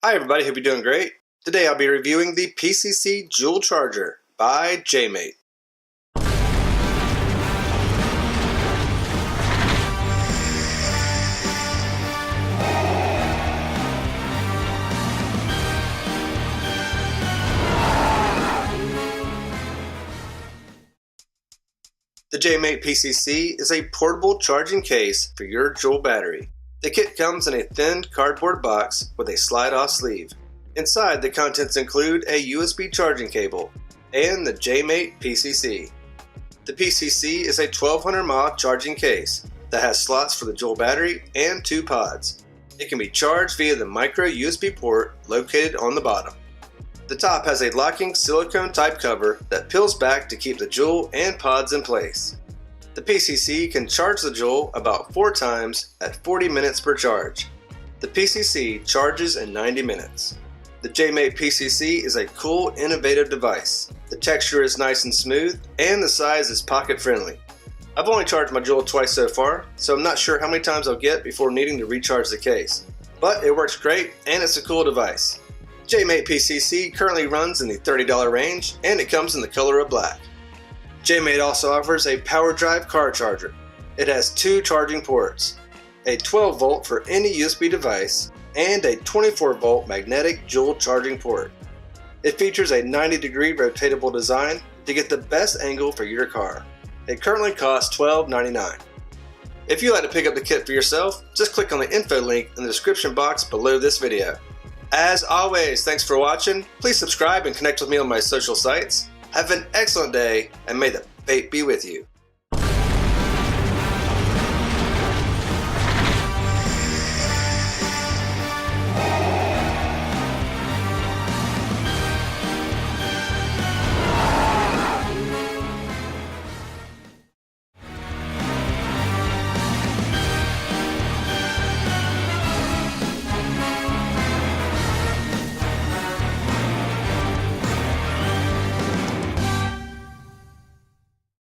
Hi everybody, hope you're doing great. Today I'll be reviewing the PCC JUUL charger by Jmate. The Jmate PCC is a portable charging case for your JUUL battery. The kit comes in a thin cardboard box with a slide-off sleeve. Inside, the contents include a USB charging cable and the Jmate PCC. The PCC is a 1200 mAh charging case that has slots for the JUUL battery and 2 pods. It can be charged via the micro USB port located on the bottom. The top has a locking silicone type cover that peels back to keep the JUUL and pods in place. The PCC can charge the JUUL about 4 times at 40 minutes per charge. The PCC charges in 90 minutes. The Jmate PCC is a cool, innovative device. The texture is nice and smooth, and the size is pocket friendly. I've only charged my JUUL twice so far, so I'm not sure how many times I'll get before needing to recharge the case. But it works great, and it's a cool device. Jmate PCC currently runs in the $30 range, and it comes in the color of black. Jmate also offers a power drive car charger. It has 2 charging ports, a 12 volt for any USB device, and a 24 volt magnetic JUUL charging port. It features a 90-degree rotatable design to get the best angle for your car. It currently costs $12.99. If you'd like to pick up the kit for yourself, just click on the info link in the description box below this video. As always, thanks for watching. Please subscribe and connect with me on my social sites. Have an excellent day, and may the vape be with you.